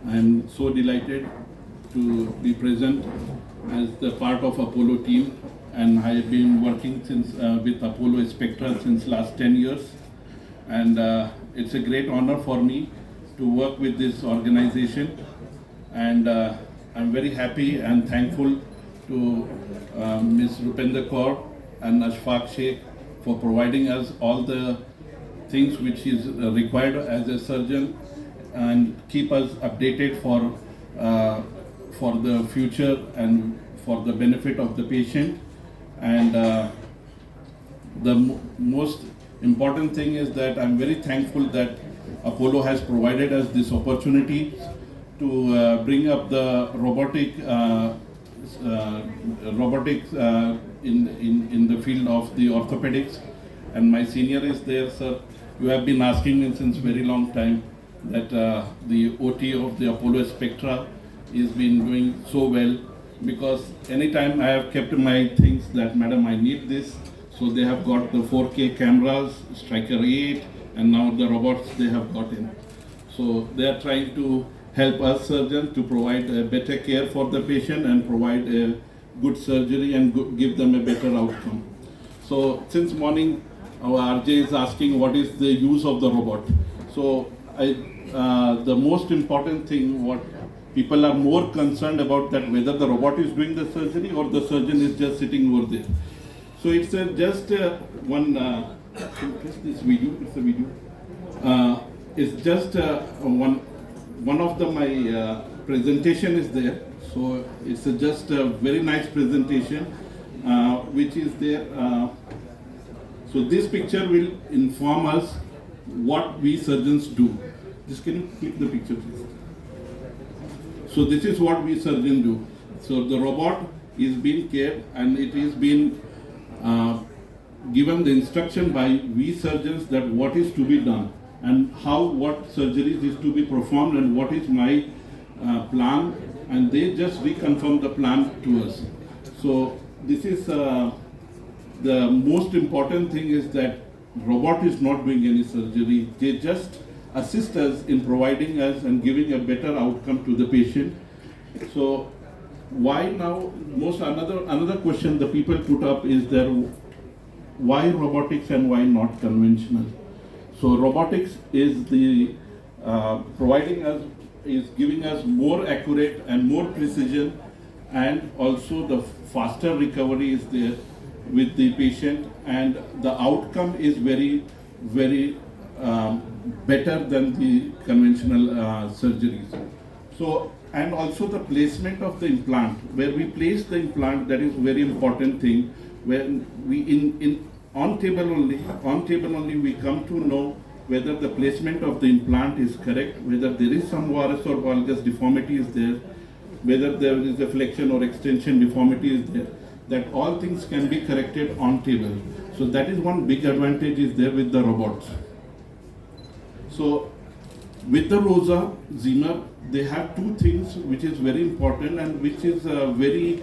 I'm so delighted to be present as the part of Apollo team, and I have been working since with Apollo Spectra since last 10 years, and it's a great honor for me to work with this organization, and I'm very happy and thankful to Ms. Rupender Kaur and Ashfaq Sheikh for providing us all the things which is required as a surgeon and keep us updated for the future and for the benefit of the patient. And the most important thing is that I'm very thankful that Apollo has provided us this opportunity to bring up the robotics in the field of the orthopedics. And my senior is there, sir. You have been asking me since very long time that the OT of the Apollo Spectra is been doing so well, because anytime I have kept my things that, madam, I need this. So they have got the 4K cameras, Striker 8, and now the robots they have got in. So they are trying to help us surgeons to provide a better care for the patient and provide a good surgery and give them a better outcome. So since morning, our RJ is asking what is the use of the robot. So the most important thing, what people are more concerned about, that whether the robot is doing the surgery or the surgeon is just sitting over there. So it's just one, this video, it's a video. It's just one of my presentation is there. So it's just a very nice presentation which is there. So this picture will inform us what we surgeons do. Just can you click the picture, please? So this is what we surgeons do. So the robot is being cared, and it is being given the instruction by we surgeons that what is to be done and what surgeries is to be performed and what is my plan, and they just reconfirm the plan to us. So this is the most important thing, is that robot is not doing any surgery. They just assist us in providing us and giving a better outcome to the patient. So why now, another question the people put up is there, why robotics and why not conventional? So robotics is the giving us more accurate and more precision, and also the faster recovery is there with the patient, and the outcome is very better than the conventional surgeries. So, and also the placement of the implant, where we place the implant, that is very important thing. When we on table only we come to know whether the placement of the implant is correct, whether there is some varus or valgus deformity is there, whether there is a flexion or extension deformity is there. That all things can be corrected on table. So that is one big advantage is there with the robots. So with the Rosa Zimmer, they have two things which is very important and which is very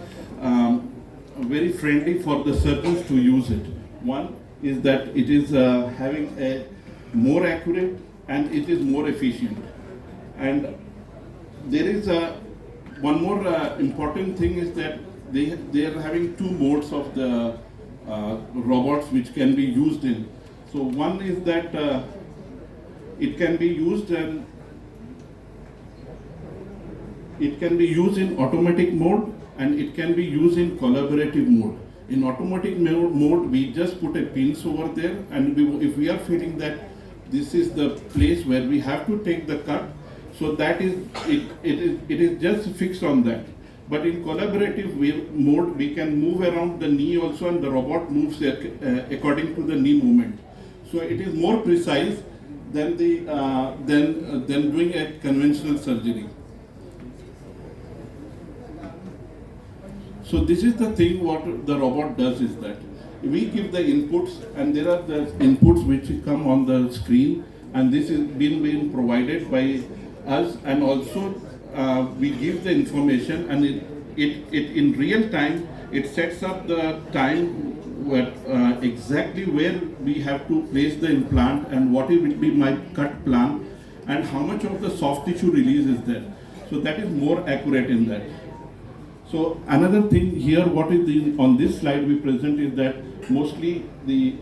friendly for the surgeons to use it. One is that it is having a more accurate and it is more efficient. And there is one more important thing is that they are having two modes of the robots which can be used in. So one is that it can be used in automatic mode, and it can be used in collaborative mode. In automatic mode, we just put a pins over there, and if we are feeling that this is the place where we have to take the cut, so that is it is just fixed on that. But in collaborative mode, we can move around the knee also, and the robot moves according to the knee movement. So it is more precise than doing a conventional surgery. So this is the thing what the robot does is that we give the inputs, and there are the inputs which come on the screen, and this is being provided by us, and also we give the information, and it in real time it sets up the time exactly where we have to place the implant and what will be my cut plan and how much of the soft tissue release is there. So that is more accurate in that. So another thing here, what is on this slide we present is that mostly this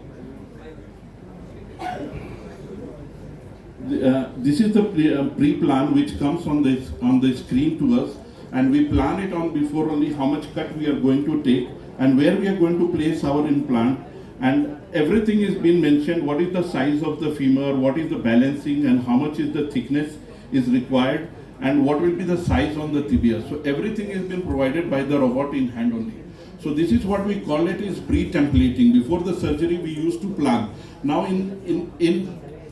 is the pre-plan which comes on the screen to us, and we plan it on before only how much cut we are going to take and where we are going to place our implant, and everything is being mentioned. What is the size of the femur, what is the balancing, and how much is the thickness is required, and what will be the size on the tibia. So everything has been provided by the robot in hand only. So this is what we call it is pre-templating. Before the surgery we used to plan. Now in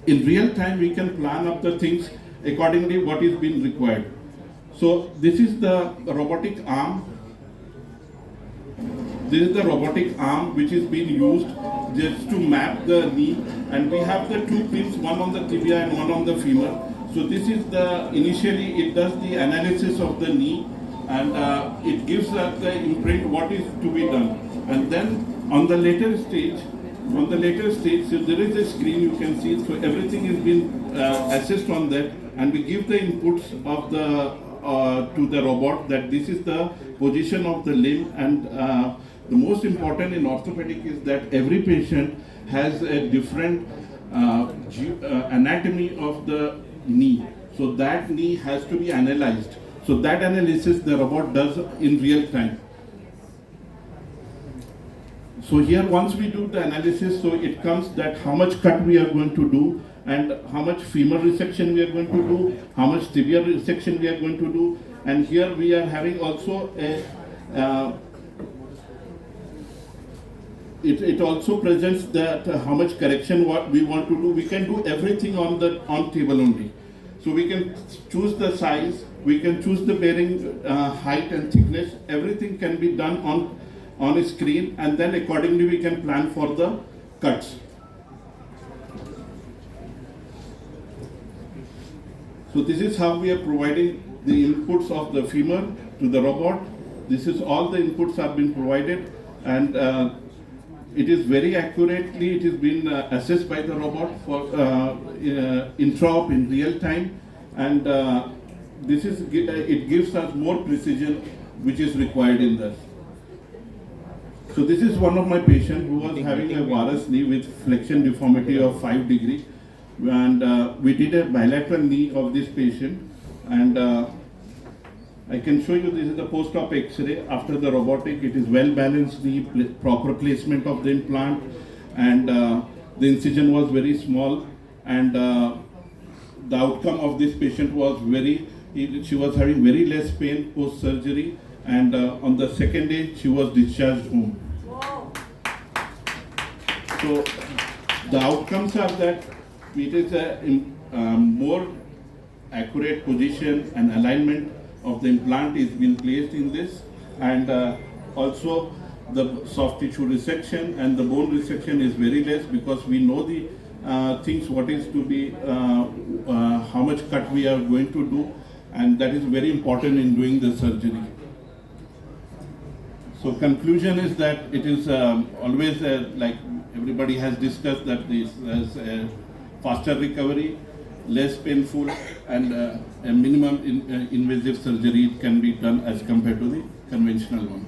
real time we can plan up the things accordingly what is being required. So this is the robotic arm. This is the robotic arm which is being used just to map the knee, and we have the two pins, one on the tibia and one on the femur. So this is initially it does the analysis of the knee, and it gives us the imprint what is to be done. And then on the later stage, so there is a screen you can see, so everything is being assessed on that, and we give the inputs of to the robot that this is the position of the limb. And the most important in orthopedic is that every patient has a different anatomy of the knee. So that knee has to be analyzed. So that analysis the robot does in real time. So here once we do the analysis, so it comes that how much cut we are going to do, and how much femur resection we are going to do, how much tibia resection we are going to do. And here we are having also a it also presents that how much correction what we want to do. We can do everything on table only. So we can choose the size, we can choose the bearing height and thickness. Everything can be done on a screen, and then accordingly we can plan for the cuts. So this is how we are providing the inputs of the femur to the robot. This is all the inputs have been provided, and it is very accurately, it is been assessed by the robot for intra-op in real time, and it gives us more precision which is required in this. So this is one of my patients who was having a varus knee with flexion deformity of 5 degrees, and we did a bilateral knee of this patient, and I can show you, this is the post-op X-ray after the robotic. It is well balanced knee, proper placement of the implant, and the incision was very small, and the outcome of this patient was she was having very less pain post-surgery, and on the second day she was discharged home. Wow. So the outcomes are that it is a more accurate position and alignment of the implant is being placed in this, and also the soft tissue resection and the bone resection is very less, because we know the things what is to be, how much cut we are going to do, and that is very important in doing the surgery. So conclusion is that it is always like everybody has discussed, that this has a faster recovery, less painful, and a minimum invasive surgery can be done as compared to the conventional one.